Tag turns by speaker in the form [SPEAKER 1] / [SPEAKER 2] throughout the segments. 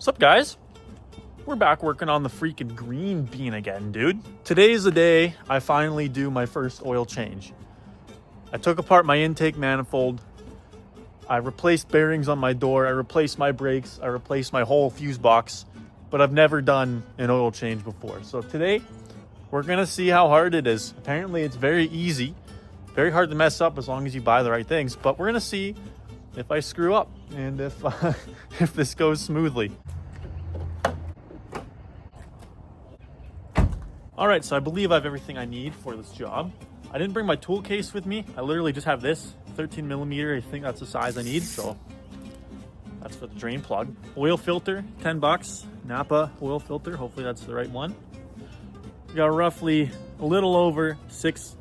[SPEAKER 1] What's up, guys? We're back working on the freaking green bean again, dude. Today's the day I finally do my first oil change. I took apart my intake manifold. I replaced bearings on my door. I replaced my brakes. I replaced my whole fuse box, but I've never done an oil change before. So today we're gonna see how hard it is. Apparently it's very easy, very hard to mess up as long as you buy the right things, but we're gonna see if I screw up and if if this goes smoothly. All right, so I believe I have everything I need for this job. I didn't bring my tool case with me. I literally just have this 13 millimeter. I think that's the size I need. So that's for the drain plug. Oil filter, 10 bucks. Napa oil filter. Hopefully that's the right one. We got roughly a little over 6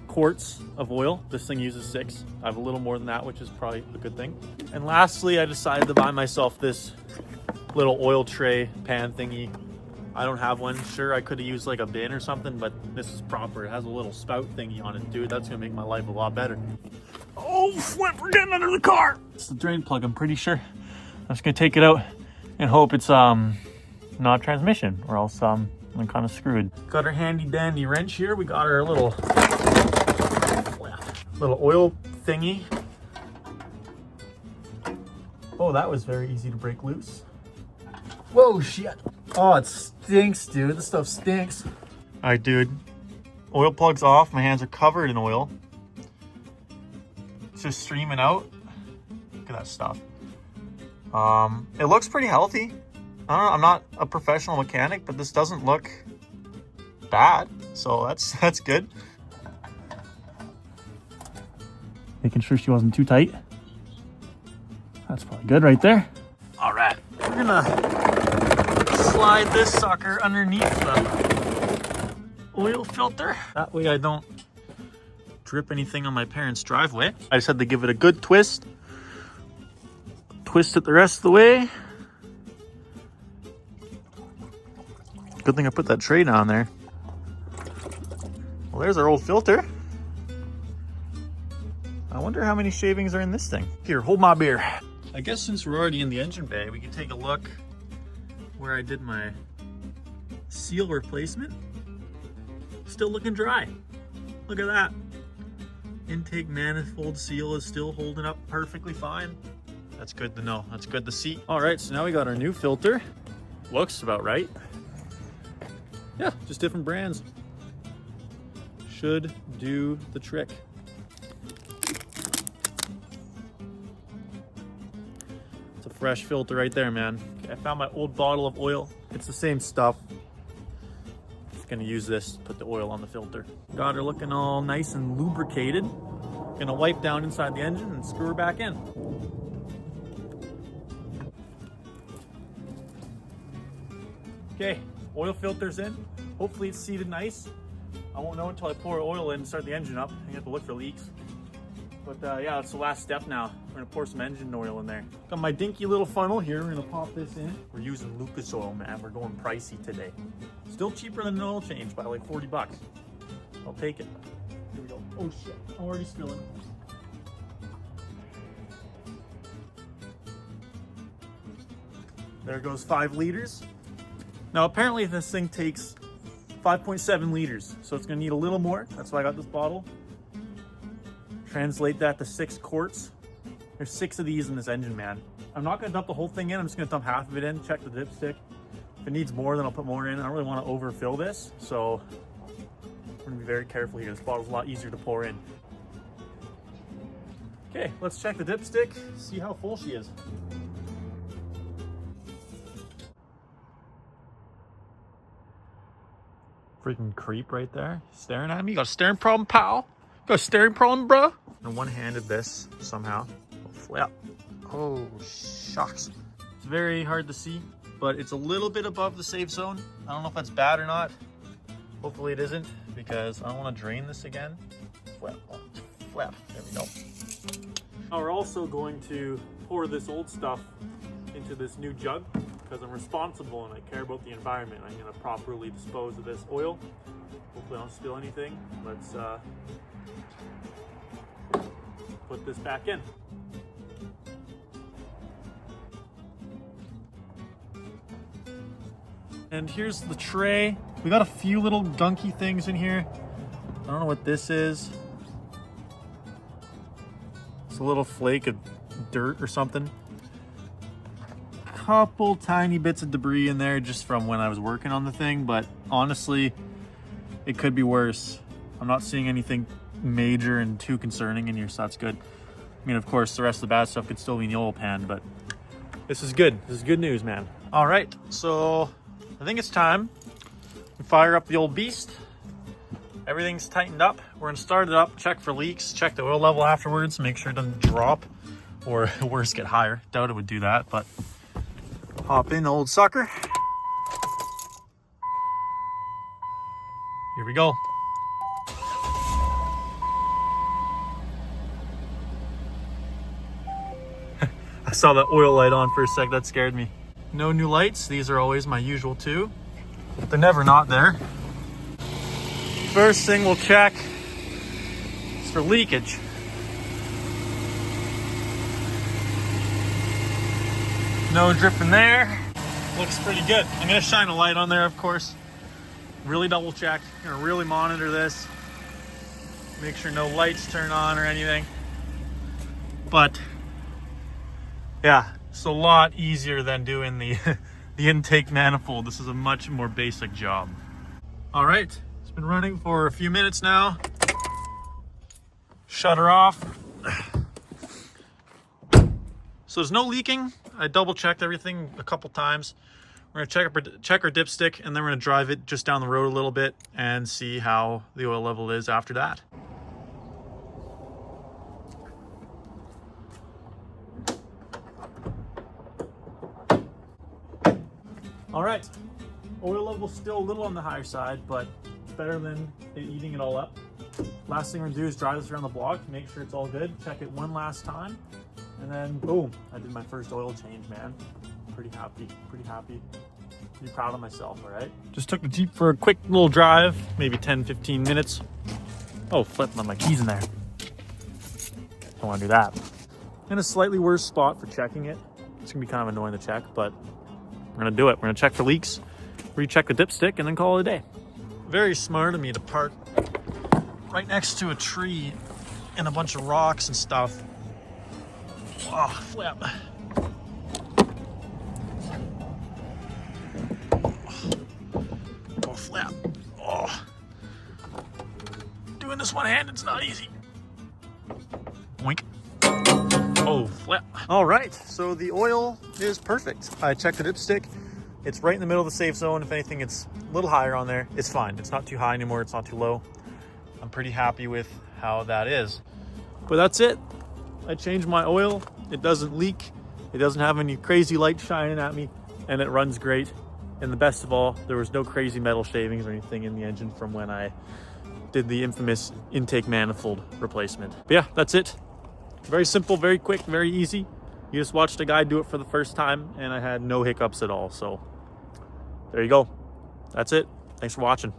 [SPEAKER 1] quarts of oil. This thing uses 6. I have a little more than that, which is probably a good thing. And lastly, I decided to buy myself this little oil tray pan thingy. I don't have one. Sure, I could have used like a bin or something, but this is proper. It has a little spout thingy on it, dude. That's gonna make my life a lot better. Oh, flip, we're getting under the car. It's the drain plug, I'm pretty sure. I'm just gonna take it out and hope it's not transmission, or else I'm kind of screwed. Got our handy dandy wrench here. We got our little oil thingy. Oh, that was very easy to break loose. Whoa, shit. Oh, it stinks, dude. This stuff stinks. All right, dude. Oil plug's off. My hands are covered in oil. It's just streaming out. Look at that stuff. It looks pretty healthy. I don't know. I'm not a professional mechanic, but this doesn't look bad. So that's good. Making sure she wasn't too tight. That's probably good right there. All right, we're gonna slide this sucker underneath the oil filter. That way I don't drip anything on my parents' driveway. I just had to give it a good twist. Twist it the rest of the way. Good thing I put that tray down there. Well, there's our old filter. I wonder how many shavings are in this thing. Here, hold my beer. I guess since we're already in the engine bay, we can take a look where I did my seal replacement. Still looking dry. Look at that. Intake manifold seal is still holding up perfectly fine. That's good to know. That's good to see. All right, so now we got our new filter. Looks about right. Yeah, just different brands. Should do the trick. It's a fresh filter right there, man. Okay, I found my old bottle of oil. It's the same stuff. Just gonna use this to put the oil on the filter. Got her looking all nice and lubricated. Gonna wipe down inside the engine and screw her back in. Okay, oil filter's in. Hopefully it's seated nice. I won't know until I pour oil in and start the engine up. I have to look for leaks. But yeah, that's the last step now. We're gonna pour some engine oil in there. Got my dinky little funnel here. We're gonna pop this in. We're using Lucas oil, man. We're going pricey today. Still cheaper than an oil change by like 40 bucks. I'll take it. Here we go. Oh shit, I'm already spilling. There goes 5 liters. Now apparently this thing takes 5.7 liters, so it's gonna need a little more. That's why I got this bottle. Translate that to 6 quarts. There's 6 of these in this engine, man. I'm not gonna dump the whole thing in. I'm just gonna dump half of it in, check the dipstick. If it needs more, then I'll put more in. I don't really wanna overfill this, so I'm gonna be very careful here. This bottle's a lot easier to pour in. Okay, let's check the dipstick, see how full she is. Freaking creep right there, staring at me. You got a staring problem, pal? Got a staring problem, bro? And one-handed this somehow. Flip. Oh, shucks. It's very hard to see, but it's a little bit above the safe zone. I don't know if that's bad or not. Hopefully it isn't, because I don't want to drain this again. Flip. Flip. There we go. Now we're also going to pour this old stuff into this new jug, because I'm responsible and I care about the environment. I'm going to properly dispose of this oil. Hopefully I don't spill anything. Let's put this back in. And here's the tray. We got a few little gunky things in here. I don't know what this is. It's a little flake of dirt or something. Couple tiny bits of debris in there just from when I was working on the thing, but honestly, it could be worse. I'm not seeing anything major and too concerning in here, so that's good. I mean, of course, the rest of the bad stuff could still be in the oil pan, but this is good. This is good news, man. All right, so I think it's time to fire up the old beast. Everything's tightened up. We're gonna start it up, check for leaks, check the oil level afterwards, make sure it doesn't drop or worse, get higher. Doubt it would do that, but hop in, old sucker. Here we go. I saw that oil light on for a sec, that scared me. No new lights, these are always my usual two. They're never not there. First thing we'll check is for leakage. No dripping there. Looks pretty good. I'm gonna shine a light on there, of course. Really double check. I'm gonna really monitor this. Make sure no lights turn on or anything. But yeah, it's a lot easier than doing the the intake manifold. This is a much more basic job. All right, it's been running for a few minutes now. Shut her off. So there's no leaking. I double checked everything a couple times. We're gonna check our dipstick, and then we're gonna drive it just down the road a little bit and see how the oil level is after that. All right, oil level's still a little on the higher side, but it's better than it eating it all up. Last thing we're gonna do is drive this around the block, make sure it's all good, check it one last time, and then boom, I did my first oil change, man. Pretty happy, pretty proud of myself, all right? Just took the Jeep for a quick little drive, maybe 10-15 minutes. Oh, flipping on my keys in there. Don't wanna do that. In a slightly worse spot for checking it. It's gonna be kind of annoying to check, but we're gonna do it. We're gonna check for leaks, recheck the dipstick, and then call it a day. Very smart of me to park right next to a tree and a bunch of rocks and stuff. Oh, flip. Oh, flip. Oh. Doing this one-handed's not easy. Boink. Oh, flip. All right, so the oil is perfect. I checked the dipstick. It's right in the middle of the safe zone. If anything, it's a little higher on there. It's fine. It's not too high anymore. It's not too low. I'm pretty happy with how that is. But that's it. I changed my oil. It doesn't leak. It doesn't have any crazy light shining at me, and it runs great. And the best of all, there was no crazy metal shavings or anything in the engine from when I did the infamous intake manifold replacement. But yeah, that's it. Very simple, very quick, very easy. You just watched a guy do it for the first time, and I had no hiccups at all. So there you go. That's it. Thanks for watching.